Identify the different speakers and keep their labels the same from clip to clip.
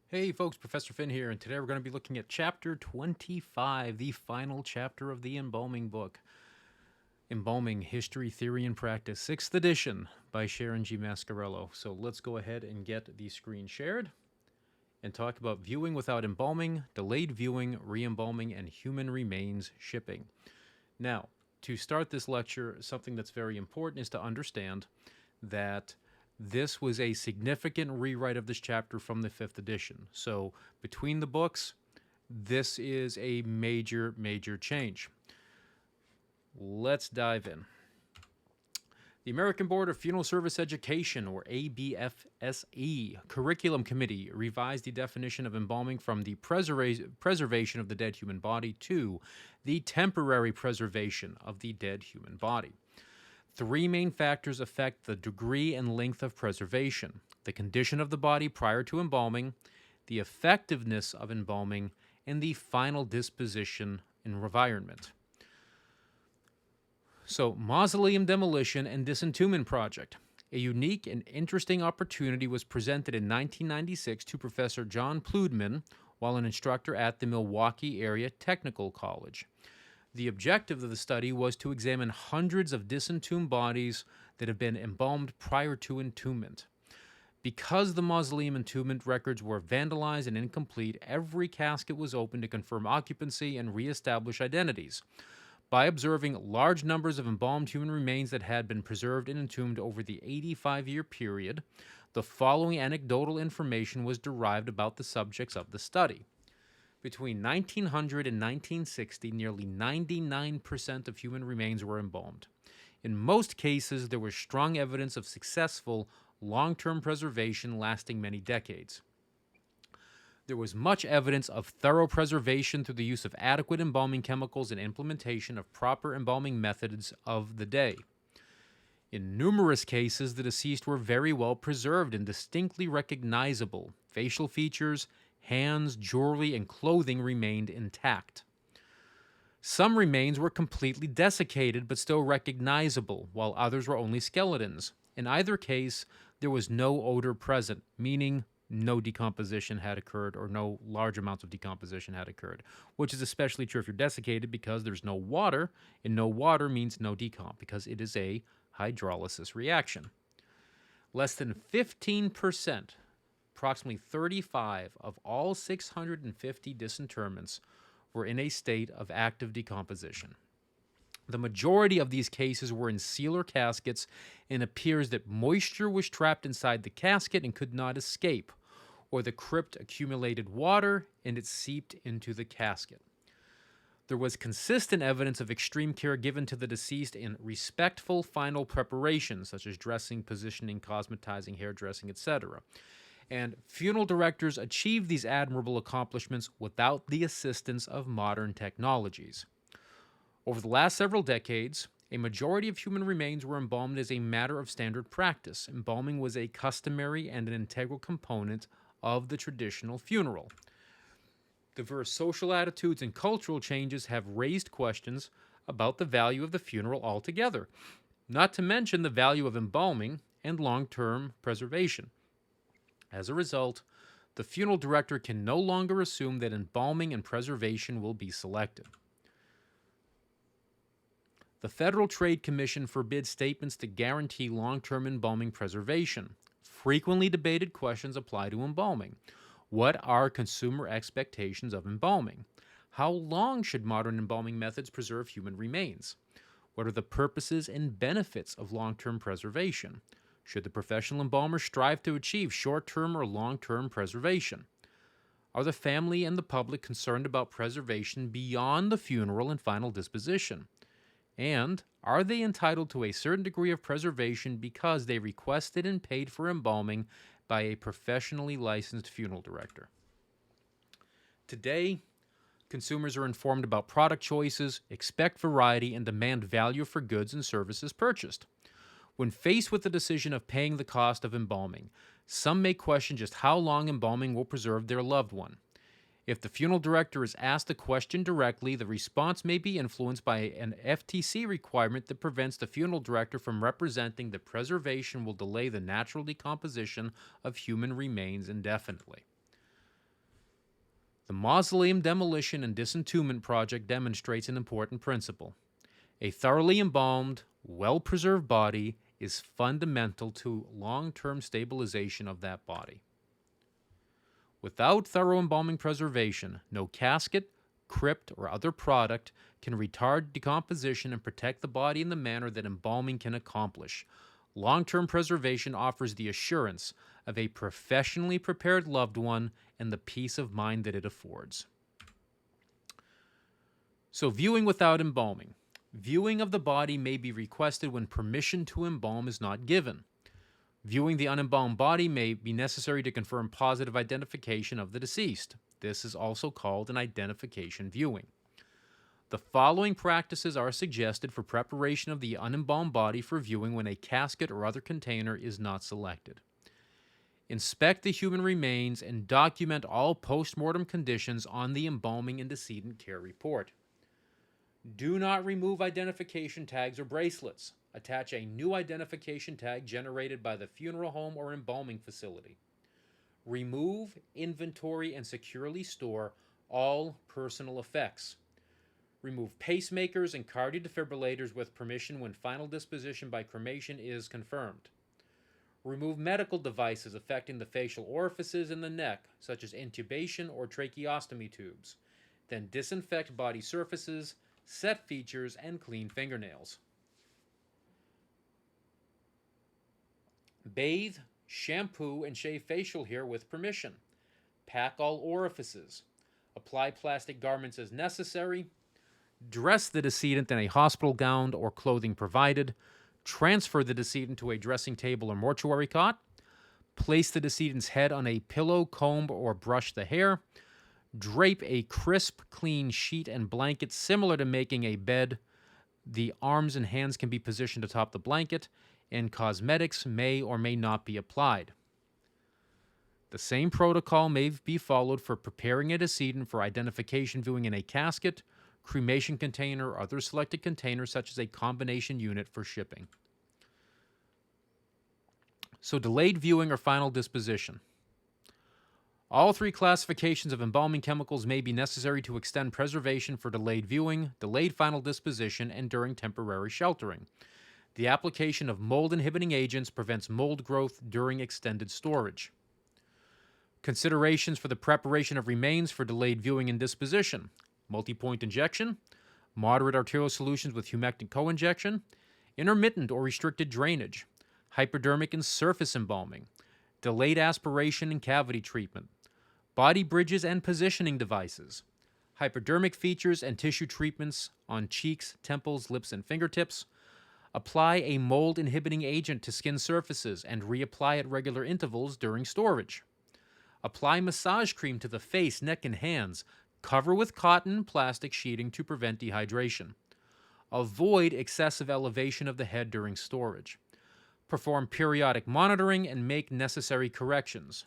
Speaker 1: Hey folks, Professor Finn here, and today we're going to be looking at Chapter 25, the final chapter of the Embalming book. Embalming, History, Theory, and Practice, 6th edition by Sharon Gee-Mascarello. So let's go ahead and get the screen shared and talk about viewing without embalming, delayed viewing, re-embalming, and human remains shipping. Now, to start this lecture, something that's very important is to understand that this was a significant rewrite of this chapter from the 5th edition. So between the books, this is a major, major change. Let's dive in. The American Board of Funeral Service Education, or ABFSE, Curriculum Committee revised the definition of embalming from the preservation of the dead human body to the temporary preservation of the dead human body. Three main factors affect the degree and length of preservation: the condition of the body prior to embalming, the effectiveness of embalming, and the final disposition and environment. So, Mausoleum Demolition and Disentombment Project. A unique and interesting opportunity was presented in 1996 to Professor John Pludman while an instructor at the Milwaukee Area Technical College. The objective of the study was to examine hundreds of disentombed bodies that have been embalmed prior to entombment. Because the mausoleum entombment records were vandalized and incomplete, every casket was opened to confirm occupancy and reestablish identities. By observing large numbers of embalmed human remains that had been preserved and entombed over the 85-year period, the following anecdotal information was derived about the subjects of the study. Between 1900 and 1960, nearly 99% of human remains were embalmed. In most cases, there was strong evidence of successful, long-term preservation lasting many decades. There was much evidence of thorough preservation through the use of adequate embalming chemicals and implementation of proper embalming methods of the day. In numerous cases, the deceased were very well preserved and distinctly recognizable. Facial features, hands, jewelry, and clothing remained intact. Some remains were completely desiccated but still recognizable, while others were only skeletons. In either case, there was no odor present, meaning no decomposition had occurred or no large amounts of decomposition had occurred, which is especially true if you're desiccated because there's no water, and no water means no decomp because it is a hydrolysis reaction. Less than 15%, approximately 35 of all 650 disinterments were in a state of active decomposition. The majority of these cases were in sealer caskets, and appears that moisture was trapped inside the casket and could not escape, or the crypt accumulated water and it seeped into the casket. There was consistent evidence of extreme care given to the deceased in respectful final preparations, such as dressing, positioning, cosmetizing, hairdressing, etc. And funeral directors achieved these admirable accomplishments without the assistance of modern technologies. Over the last several decades, a majority of human remains were embalmed as a matter of standard practice. Embalming was a customary and an integral component of the traditional funeral. Diverse social attitudes and cultural changes have raised questions about the value of the funeral altogether, not to mention the value of embalming and long-term preservation. As a result, the funeral director can no longer assume that embalming and preservation will be selective. The Federal Trade Commission forbids statements to guarantee long-term embalming preservation. Frequently debated questions apply to embalming. What are consumer expectations of embalming? How long should modern embalming methods preserve human remains? What are the purposes and benefits of long-term preservation? Should the professional embalmer strive to achieve short-term or long-term preservation? Are the family and the public concerned about preservation beyond the funeral and final disposition? And are they entitled to a certain degree of preservation because they requested and paid for embalming by a professionally licensed funeral director? Today, consumers are informed about product choices, expect variety, and demand value for goods and services purchased. When faced with the decision of paying the cost of embalming, some may question just how long embalming will preserve their loved one. If the funeral director is asked the question directly, the response may be influenced by an FTC requirement that prevents the funeral director from representing that preservation will delay the natural decomposition of human remains indefinitely. The Mausoleum Demolition and Disentombment Project demonstrates an important principle. A thoroughly embalmed, well-preserved body is fundamental to long-term stabilization of that body. Without thorough embalming preservation, no casket, crypt, or other product can retard decomposition and protect the body in the manner that embalming can accomplish. Long-term preservation offers the assurance of a professionally prepared loved one and the peace of mind that it affords. So, viewing without embalming. Viewing of the body may be requested when permission to embalm is not given. Viewing the unembalmed body may be necessary to confirm positive identification of the deceased. This is also called an identification viewing. The following practices are suggested for preparation of the unembalmed body for viewing when a casket or other container is not selected. Inspect the human remains and document all post-mortem conditions on the embalming and decedent care report. Do not remove identification tags or bracelets. Attach a new identification tag generated by the funeral home or embalming facility. Remove, inventory, and securely store all personal effects. Remove pacemakers and cardiac defibrillators with permission when final disposition by cremation is confirmed. Remove medical devices affecting the facial orifices in the neck, such as intubation or tracheostomy tubes. Then disinfect body surfaces, set features, and clean fingernails. Bathe, shampoo, and shave facial hair with permission. Pack all orifices. Apply plastic garments as necessary. Dress the decedent in a hospital gown or clothing provided. Transfer the decedent to a dressing table or mortuary cot. Place the decedent's head on a pillow, comb, or brush the hair. Drape a crisp, clean sheet and blanket similar to making a bed. The arms and hands can be positioned atop the blanket, and cosmetics may or may not be applied. The same protocol may be followed for preparing a decedent for identification viewing in a casket, cremation container, or other selected containers such as a combination unit for shipping. So, delayed viewing or final disposition. All three classifications of embalming chemicals may be necessary to extend preservation for delayed viewing, delayed final disposition, and during temporary sheltering. The application of mold-inhibiting agents prevents mold growth during extended storage. Considerations for the preparation of remains for delayed viewing and disposition. Multi-point injection, moderate arterial solutions with humectant co-injection, intermittent or restricted drainage, hypodermic and surface embalming, delayed aspiration and cavity treatment, body bridges and positioning devices, hypodermic features and tissue treatments on cheeks, temples, lips, and fingertips. Apply a mold-inhibiting agent to skin surfaces and reapply at regular intervals during storage. Apply massage cream to the face, neck, and hands. Cover with cotton and plastic sheeting to prevent dehydration. Avoid excessive elevation of the head during storage. Perform periodic monitoring and make necessary corrections.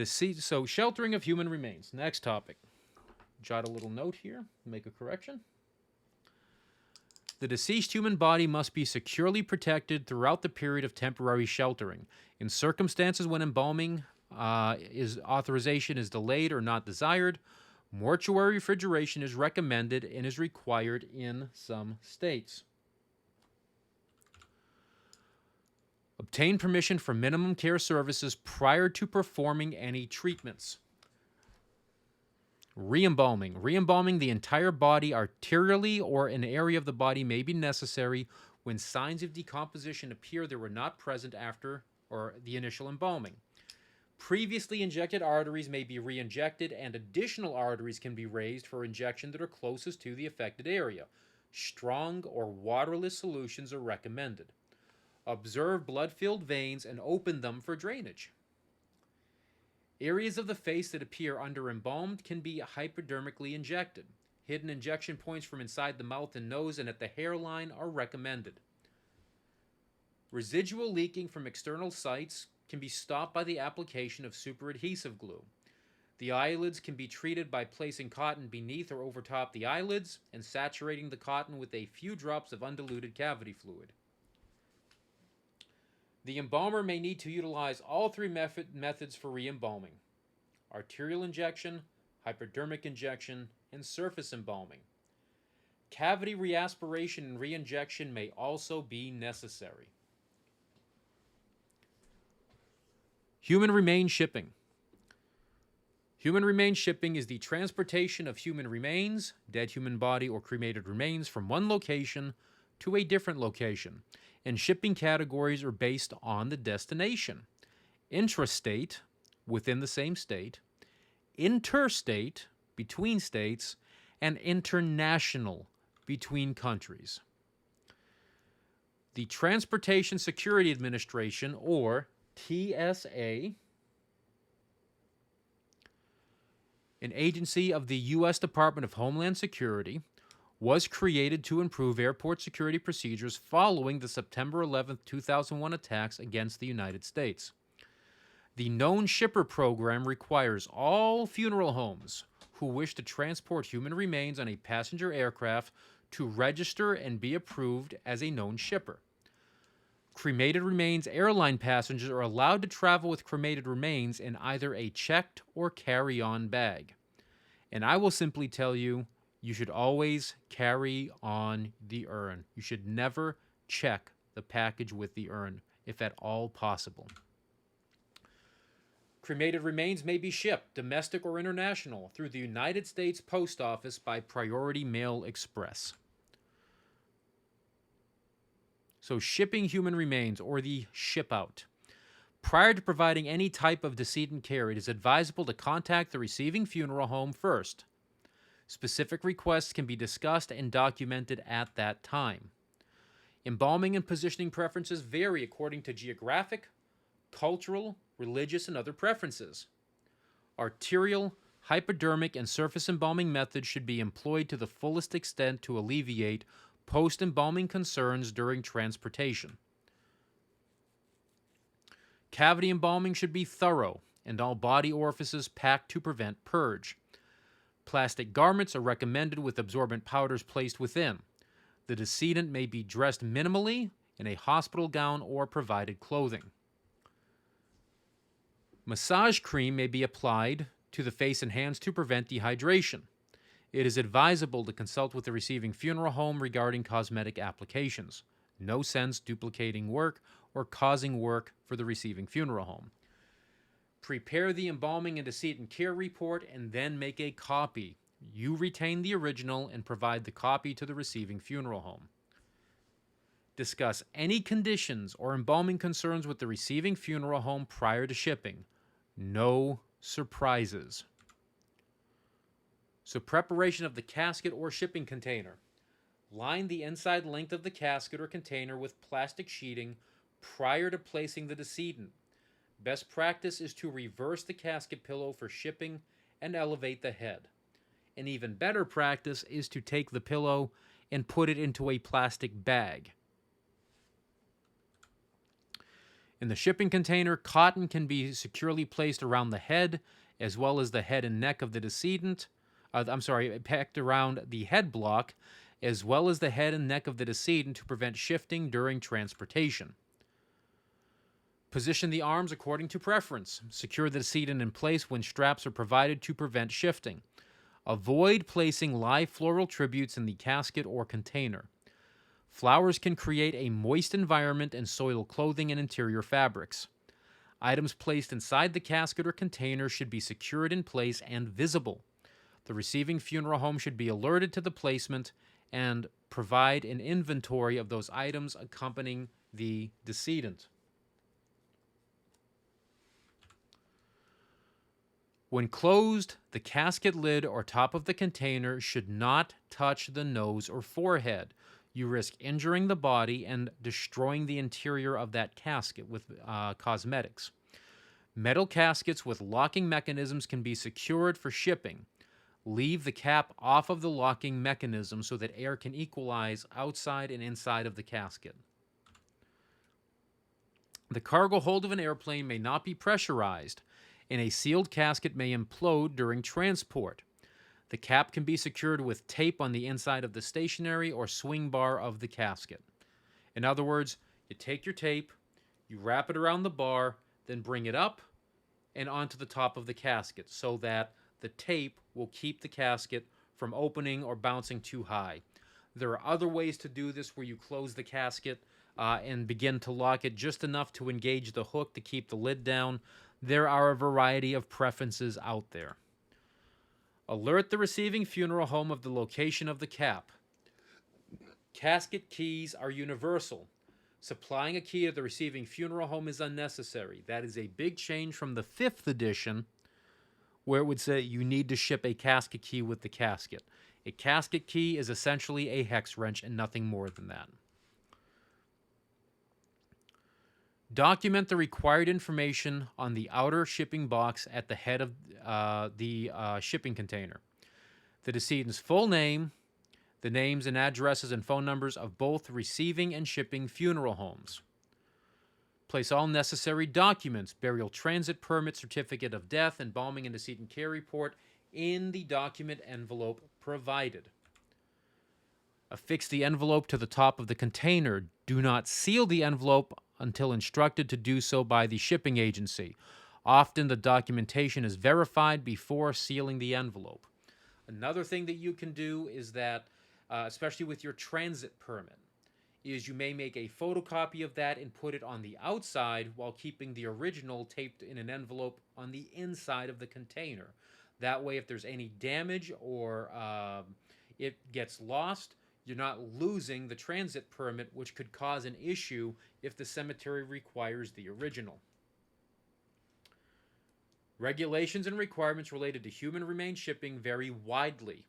Speaker 1: So, sheltering of human remains. Next topic. Jot a little note here, make a correction. The deceased human body must be securely protected throughout the period of temporary sheltering. In circumstances when embalming authorization is delayed or not desired, mortuary refrigeration is recommended and is required in some states. Obtain permission for minimum care services prior to performing any treatments. Re-embalming. Re-embalming the entire body arterially or an area of the body may be necessary when signs of decomposition appear that were not present after or the initial embalming. Previously injected arteries may be re-injected, and additional arteries can be raised for injection that are closest to the affected area. Strong or waterless solutions are recommended. Observe blood-filled veins and open them for drainage. Areas of the face that appear under-embalmed can be hypodermically injected. Hidden injection points from inside the mouth and nose and at the hairline are recommended. Residual leaking from external sites can be stopped by the application of superadhesive glue. The eyelids can be treated by placing cotton beneath or over top the eyelids and saturating the cotton with a few drops of undiluted cavity fluid. The embalmer may need to utilize all three methods for re-embalming. arterial injection, hypodermic injection, and surface embalming. Cavity reaspiration and reinjection may also be necessary. Human remains shipping. Human remains shipping is the transportation of human remains, dead human body, or cremated remains from one location to a different location, and shipping categories are based on the destination. Intrastate, within the same state, interstate, between states, and international, between countries. The Transportation Security Administration, or TSA, an agency of the U.S. Department of Homeland Security, was created to improve airport security procedures following the September 11, 2001 attacks against the United States. The Known Shipper Program requires all funeral homes who wish to transport human remains on a passenger aircraft to register and be approved as a known shipper. Cremated remains airline passengers are allowed to travel with cremated remains in either a checked or carry-on bag. And I will simply tell you, you should always carry on the urn. You should never check the package with the urn, if at all possible. Cremated remains may be shipped, domestic or international, through the United States Post Office by Priority Mail Express. So shipping human remains, or the ship out. Prior to providing any type of decedent care, it is advisable to contact the receiving funeral home first. Specific requests can be discussed and documented at that time. Embalming and positioning preferences vary according to geographic, cultural, religious, and other preferences. Arterial, hypodermic, and surface embalming methods should be employed to the fullest extent to alleviate post-embalming concerns during transportation. Cavity embalming should be thorough and all body orifices packed to prevent purge. Plastic garments are recommended with absorbent powders placed within. The decedent may be dressed minimally in a hospital gown or provided clothing. Massage cream may be applied to the face and hands to prevent dehydration. It is advisable to consult with the receiving funeral home regarding cosmetic applications. No sense duplicating work or causing work for the receiving funeral home. Prepare the embalming and decedent care report and then make a copy. You retain the original and provide the copy to the receiving funeral home. Discuss any conditions or embalming concerns with the receiving funeral home prior to shipping. No surprises. So preparation of the casket or shipping container. Line the inside length of the casket or container with plastic sheeting prior to placing the decedent. Best practice is to reverse the casket pillow for shipping and elevate the head. An even better practice is to take the pillow and put it into a plastic bag. In the shipping container, cotton can be securely placed around the head as well as the head and neck of the decedent. Packed around the head block as well as the head and neck of the decedent to prevent shifting during transportation. Position the arms according to preference. Secure the decedent in place when straps are provided to prevent shifting. Avoid placing live floral tributes in the casket or container. Flowers can create a moist environment and soil clothing and interior fabrics. Items placed inside the casket or container should be secured in place and visible. The receiving funeral home should be alerted to the placement and provide an inventory of those items accompanying the decedent. When closed, the casket lid or top of the container should not touch the nose or forehead. You risk injuring the body and destroying the interior of that casket with cosmetics. Metal caskets with locking mechanisms can be secured for shipping. Leave the cap off of the locking mechanism so that air can equalize outside and inside of the casket. The cargo hold of an airplane may not be pressurized, and a sealed casket may implode during transport. The cap can be secured with tape on the inside of the stationary or swing bar of the casket. In other words, you take your tape, you wrap it around the bar, then bring it up and onto the top of the casket so that the tape will keep the casket from opening or bouncing too high. There are other ways to do this where you close the casket and begin to lock it just enough to engage the hook to keep the lid down. There are a variety of preferences out there. Alert the receiving funeral home of the location of the cap. Casket keys are universal. Supplying a key to the receiving funeral home is unnecessary. That is a big change from the 5th edition, where it would say you need to ship a casket key with the casket. A casket key is essentially a hex wrench and nothing more than that. Document the required information on the outer shipping box at the head of the shipping container. The decedent's full name, the names and addresses and phone numbers of both receiving and shipping funeral homes. Place all necessary documents, burial transit permit, certificate of death, embalming and decedent care report in the document envelope provided. Affix the envelope to the top of the container. Do not seal the envelope until instructed to do so by the shipping agency. Often the documentation is verified before sealing the envelope. Another thing that you can do is that, especially with your transit permit, is you may make a photocopy of that and put it on the outside while keeping the original taped in an envelope on the inside of the container. That way, if there's any damage or it gets lost, you're not losing the transit permit, which could cause an issue if the cemetery requires the original. Regulations and requirements related to human remains shipping vary widely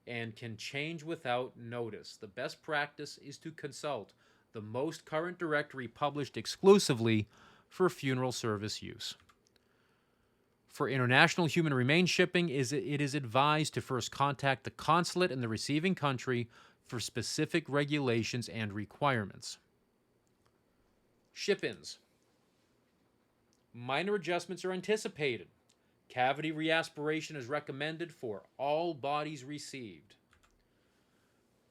Speaker 1: and can change without notice. The best practice is to consult the most current directory published exclusively for funeral service use. For international human remains shipping, it is advised to first contact the consulate in the receiving country for specific regulations and requirements. Ship-ins. Minor adjustments are anticipated. Cavity reaspiration is recommended for all bodies received.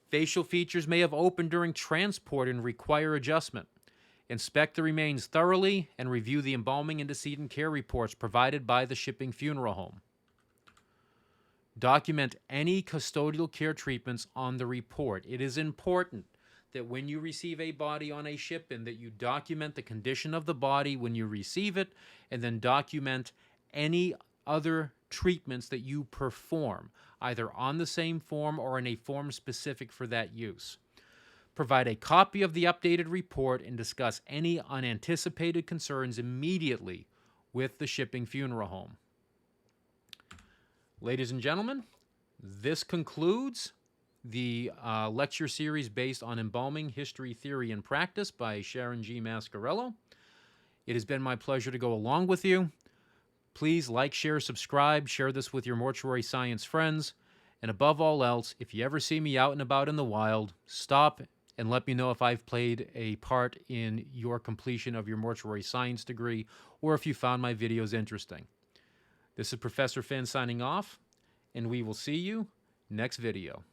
Speaker 1: Facial features may have opened during transport and require adjustment. Inspect the remains thoroughly and review the embalming and decedent care reports provided by the shipping funeral home. Document any custodial care treatments on the report. It is important that when you receive a body on a ship-in that you document the condition of the body when you receive it, and then document any other treatments that you perform, either on the same form or in a form specific for that use. Provide a copy of the updated report and discuss any unanticipated concerns immediately with the shipping funeral home. Ladies and gentlemen, this concludes the lecture series based on embalming history, theory, and practice by Sharon Gee-Mascarello. It has been my pleasure to go along with you. Please like, share, subscribe, share this with your mortuary science friends, and above all else, if you ever see me out and about in the wild, stop and let me know if I've played a part in your completion of your mortuary science degree, or if you found my videos interesting. This is Professor Finn signing off, and we will see you next video.